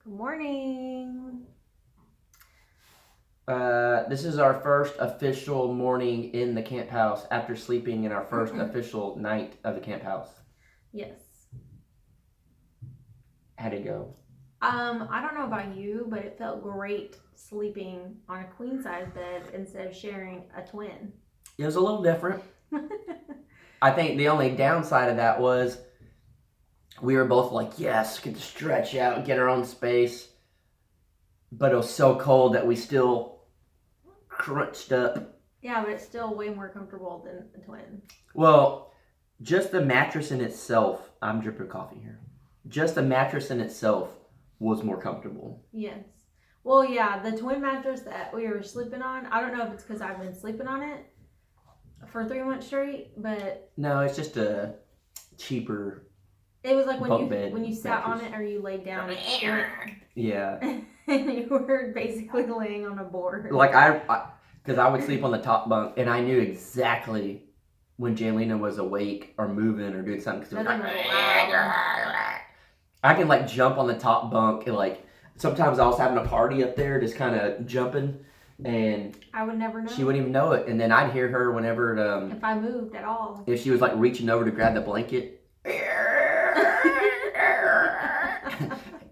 Good morning. This is our first official morning in the camp house after sleeping in our first official night of the camp house. Yes. How'd it go? I don't know about you, but it felt great sleeping on a queen size bed instead of sharing a twin. It was a little different. I think the only downside of that was we were both like, yes, get to stretch out, get our own space. But it was so cold that we still crunched up. Yeah, but it's still way more comfortable than a twin. Well, just the mattress in itself, I'm dripping coffee here. Just the mattress in itself was more comfortable. Yes. Well, yeah, the twin mattress that we were sleeping on, I don't know if it's because I've been sleeping on it for 3 months straight, but No, it's just a cheaper. it was like Bunk bed when you sat on mattress. it or you laid down, Yeah. and you were basically laying on a board. Like because I would sleep on the top bunk, and I knew exactly when Jaylena was awake or moving or doing something. Cause Nothing was loud. I can like jump on the top bunk and like sometimes I was having a party up there, just kind of jumping, and I would never know. she wouldn't even know it. And then I'd hear her whenever if I moved at all. if she was like reaching over to grab the blanket.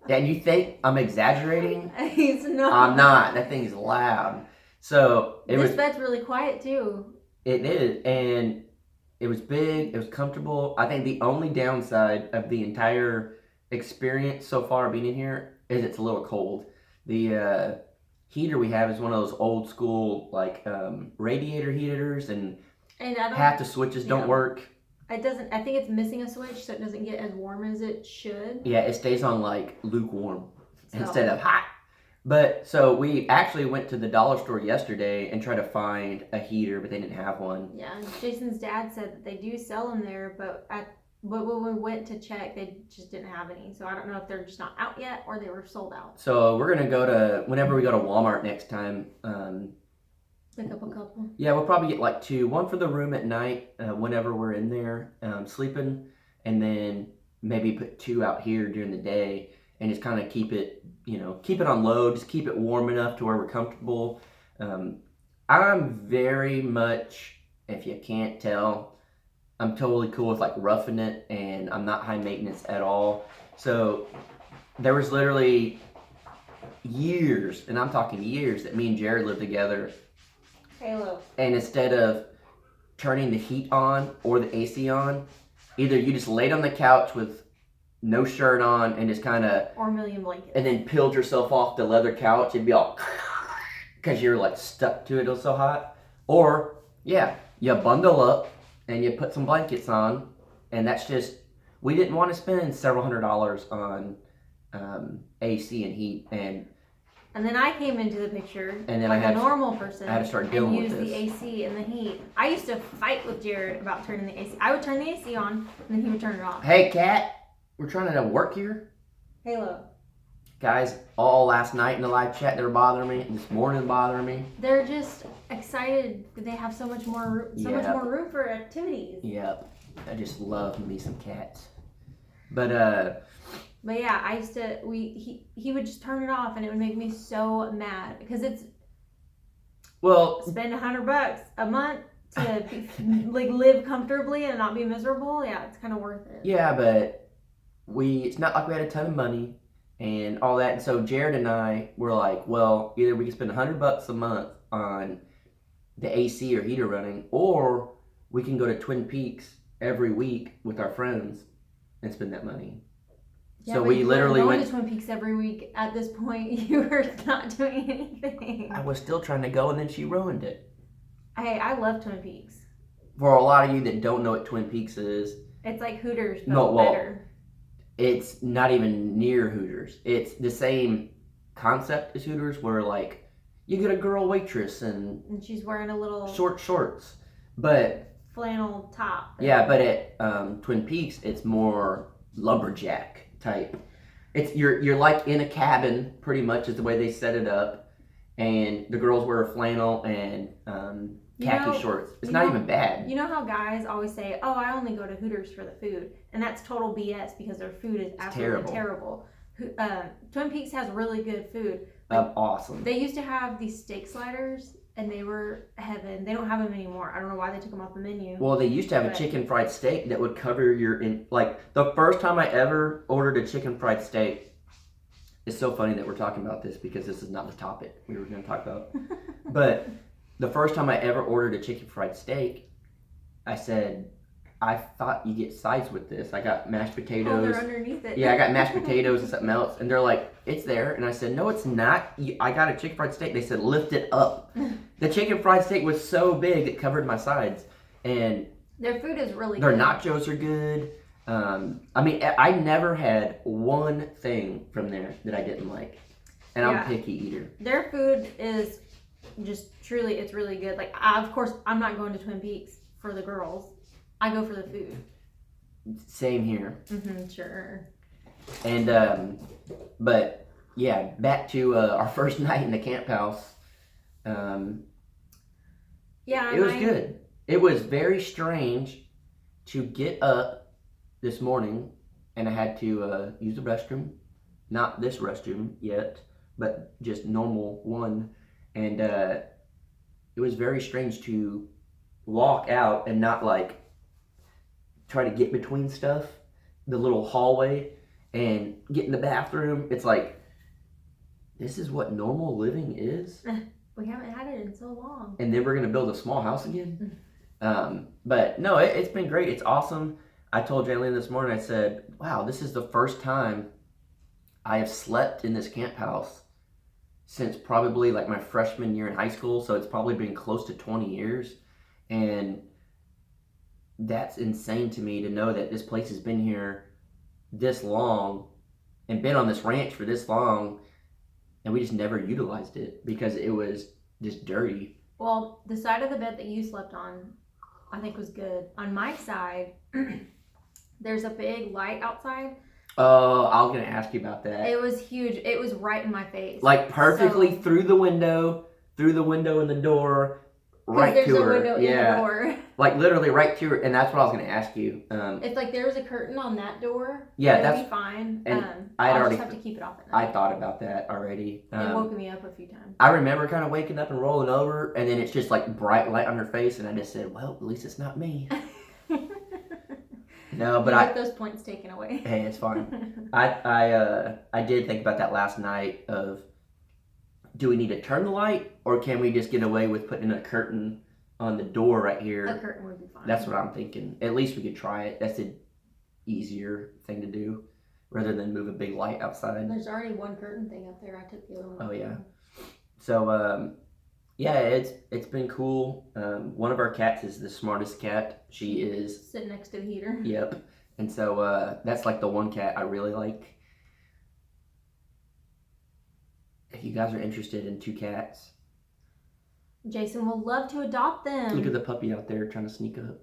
And you think I'm exaggerating? He's not. I'm not. That thing's loud. So this bed's really quiet too. It is, and it was big. It was comfortable. I think the only downside of the entire experience so far being in here is it's a little cold. The heater we have is one of those old school like radiator heaters, and half the switches don't work. It doesn't. I think it's missing a switch, so it doesn't get as warm as it should. Yeah, it stays on like lukewarm instead of hot. But so we actually went to the dollar store yesterday and tried to find a heater, but they didn't have one. Yeah, Jason's dad said that they do sell them there, but when we went to check, they just didn't have any. So I don't know if they're just not out yet or they were sold out. So we're gonna go to whenever we go to Walmart next time. Pick up a couple. Yeah, we'll probably get like two. One for the room at night, whenever we're in there sleeping, and then maybe put two out here during the day, and just kind of keep it on low. Just keep it warm enough to where we're comfortable. I'm very much, if you can't tell, I'm totally cool with like roughing it, and I'm not high maintenance at all. So there was literally years, and I'm talking years, that me and Jared lived together. Halo. And instead of turning the heat on or the AC on, either you just laid on the couch with no shirt on and just kind of, or a million blankets, and then peeled yourself off the leather couch. It'd be all because you're like stuck to it. It was so hot. Or yeah, you bundle up and you put some blankets on, and that's just, we didn't want to spend several $100s on AC and heat, and then I came into the picture, and then like a normal person. I had to start dealing with this. And use the AC and the heat. I used to fight with Jared about turning the AC. I would turn the AC on, and then he would turn it off. Hey, Kat, we're trying to work here. Halo. Guys, all last night in the live chat, they were bothering me. This morning, bothering me. They're just excited that they have so much more room for activities. Yep, I just love me some cats. But yeah, I used to. He would just turn it off, and it would make me so mad because it's spend $100 a month to like live comfortably and not be miserable. Yeah, it's kind of worth it. Yeah, but it's not like we had a ton of money and all that. And so Jared and I were like, well, either we can spend $100 a month on the AC or heater running, or we can go to Twin Peaks every week with our friends and spend that money. Yeah, so but we literally went to Twin Peaks every week. At this point, you were not doing anything. I was still trying to go, and then she ruined it. Hey, I love Twin Peaks. For a lot of you that don't know what Twin Peaks is, it's like Hooters, but better. It's not even near Hooters. It's the same concept as Hooters, where like you get a girl waitress and she's wearing a little short shorts, but flannel top. Yeah, but at Twin Peaks, it's more lumberjack type. It's you're like in a cabin, pretty much is the way they set it up, and the girls wear a flannel and khaki shorts. It's not even bad. You know how guys always say, "Oh, I only go to Hooters for the food," and that's total BS because their food is absolutely terrible. Twin Peaks has really good food. Awesome. They used to have these steak sliders, and they were heaven. They don't have them anymore. I don't know why they took them off the menu. Well, they used to have a chicken fried steak that would cover like the first time I ever ordered a chicken fried steak. It's so funny that we're talking about this because this is not the topic we were going to talk about. But the first time I ever ordered a chicken fried steak, I said, I thought you get sides with this. I got mashed potatoes. Oh, they're underneath it. Yeah, I got mashed potatoes and something else. And they're like, it's there. And I said, no, it's not. I got a chicken fried steak. They said, lift it up. The chicken fried steak was so big it covered my sides. And their food is really their good. nachos are good. I mean, I never had one thing from there that I didn't like. And I'm a picky eater. Their food is just truly, it's really good. Like, of course, I'm not going to Twin Peaks for the girls. I go for the food. Same here. Sure. And, but yeah, back to our first night in the camp house. Yeah, it was good. It was very strange to get up this morning and I had to use the restroom. Not this restroom yet, but just normal one. And it was very strange to walk out and not like try to get between stuff, the little hallway, and get in the bathroom. It's like, this is what normal living is? We haven't had it in so long. And then we're going to build a small house again? But no, it's been great. It's awesome. I told Jaylene this morning, I said, wow, this is the first time I have slept in this camp house since probably like my freshman year in high school. So it's probably been close to 20 years. And that's insane to me to know that this place has been here this long and been on this ranch for this long. And we just never utilized it because it was just dirty. Well, the side of the bed that you slept on, I think was good. On my side, there's a big light outside. Oh, I was going to ask you about that. It was huge. It was right in my face. Like perfectly through the window in the door, right to her. There's a window in the door. Like literally right to her. And that's what I was going to ask you. If like there was a curtain on that door, yeah, that'd be fine. And I'll just have to keep it off at night. I thought about that already. It woke me up a few times. I remember kind of waking up and rolling over, and then it's just like bright light on her face, and I just said, well, at least it's not me. No, but I get those points taken away. Hey, it's fine. I did think about that last night of, do we need to turn the light, or can we just get away with putting a curtain on the door right here? A curtain would be fine. That's what I'm thinking. At least we could try it. That's an easier thing to do rather than move a big light outside. There's already one curtain thing up there. I took the other one. Oh yeah. So yeah, it's been cool. One of our cats is the smartest cat. She is sitting next to the heater. Yep. And so that's like the one cat I really like. If you guys are interested in 2 cats, Jason will love to adopt them. Look at the puppy out there trying to sneak up.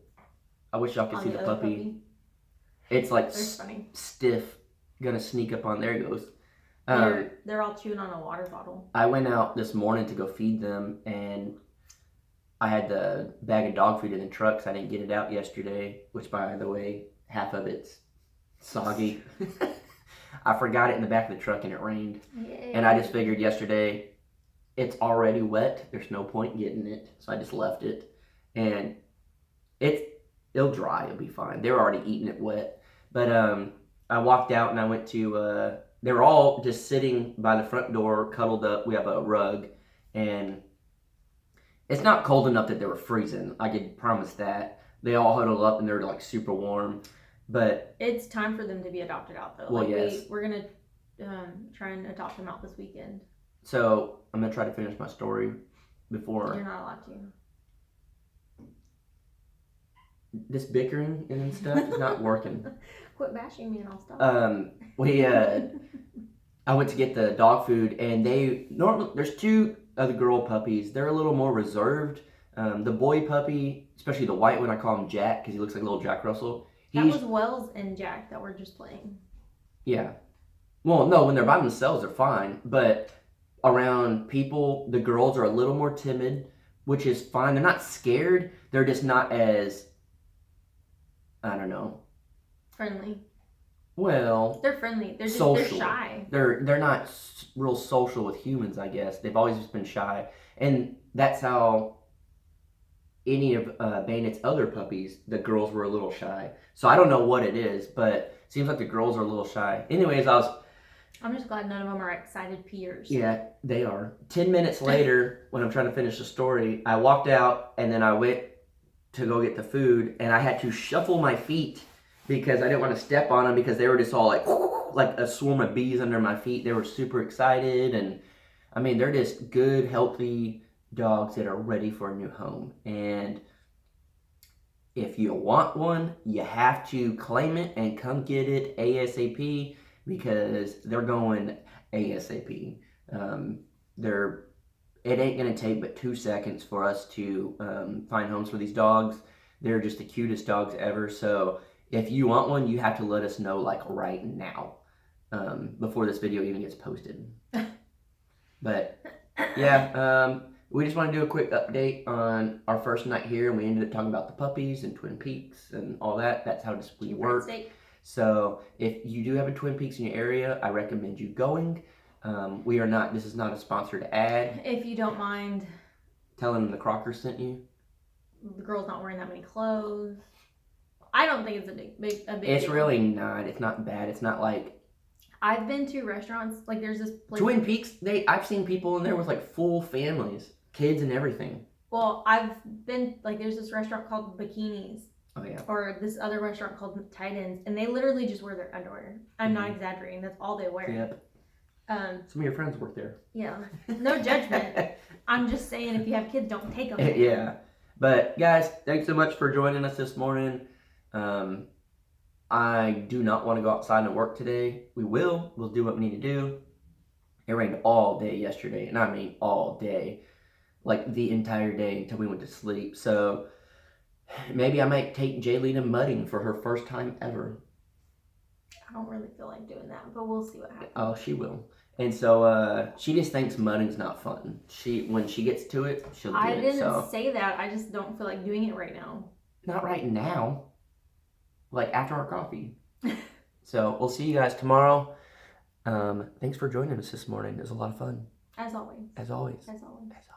I wish y'all could see the puppy. It's like funny. Stiff, gonna sneak up on. There he goes. They're all chewing on a water bottle. I went out this morning to go feed them, and I had the bag of dog food in the truck, so I didn't get it out yesterday, which, by the way, half of it's soggy. I forgot it in the back of the truck, and it rained. Yay. And I just figured yesterday, it's already wet. There's no point getting it, so I just left it. And it'll dry. It'll be fine. They were already eating it wet. But I walked out, and I went to... they were all just sitting by the front door, cuddled up. We have a rug, and it's not cold enough that they were freezing. I could promise that. They all huddled up, and they're like super warm. But it's time for them to be adopted out, though. Well, like yes. We're gonna try and adopt them out this weekend. So I'm gonna try to finish my story before. You're not allowed to. This bickering and stuff is not working. Quit bashing me and I'll stop. I went to get the dog food, and there's 2 other girl puppies. They're a little more reserved. The boy puppy, especially the white one, I call him Jack because he looks like a little Jack Russell. That was Wells and Jack that were just playing. Yeah. Well, no, when they're by themselves, they're fine. But around people, the girls are a little more timid, which is fine. They're not scared. They're just not as, I don't know. Friendly. Well, They're friendly. They're just social. they're shy. They're not real social with humans, I guess. They've always just been shy, and that's how any of Bandit's other puppies, the girls were a little shy. So I don't know what it is, but it seems like the girls are a little shy. Anyways, I'm just glad none of them are excited peers. yeah, they are. 10 minutes later, when I'm trying to finish the story, I walked out and then I went to go get the food, and I had to shuffle my feet because I didn't want to step on them because they were just all like a swarm of bees under my feet. They were super excited, and I mean, they're just good, healthy dogs that are ready for a new home. And if you want one, you have to claim it and come get it ASAP because they're going ASAP. They're it ain't gonna take but 2 seconds for us to find homes for these dogs. They're just the cutest dogs ever. So if you want one, you have to let us know like right now before this video even gets posted. But yeah, we just want to do a quick update on our first night here, and we ended up talking about the puppies and Twin Peaks and all that. That's how this we work. So if you do have a Twin Peaks in your area, I recommend you going. We are not. This is not a sponsored ad. If you don't mind, Telling them the Crocker sent you. the girl's not wearing that many clothes. I don't think it's a big It's deal. really not. It's not bad. It's not like I've been to restaurants like there's this place. Twin Peaks. I've seen people in there with like full families, kids and everything. Well, I've been like there's this restaurant called Bikinis. Oh yeah. Or this other restaurant called Titans, and they literally just wear their underwear. I'm not exaggerating. That's all they wear. Yep. Some of your friends work there. Yeah. No judgment. I'm just saying, if you have kids, don't take them. Yeah. But guys, thanks so much for joining us this morning. I do not want to go outside and work today. We'll do what we need to do. It rained all day yesterday, and I mean all day, like the entire day until we went to sleep. So maybe I might take Jaylena mudding for her first time ever. I don't really feel like doing that, but we'll see what happens. Oh, she will. And so she just thinks mudding's not fun. When she gets to it, she'll do it. I didn't So say that. I just don't feel like doing it right now. not right now. Like after our coffee. So we'll see you guys tomorrow. Thanks for joining us this morning. It was a lot of fun. As always. As always. As always.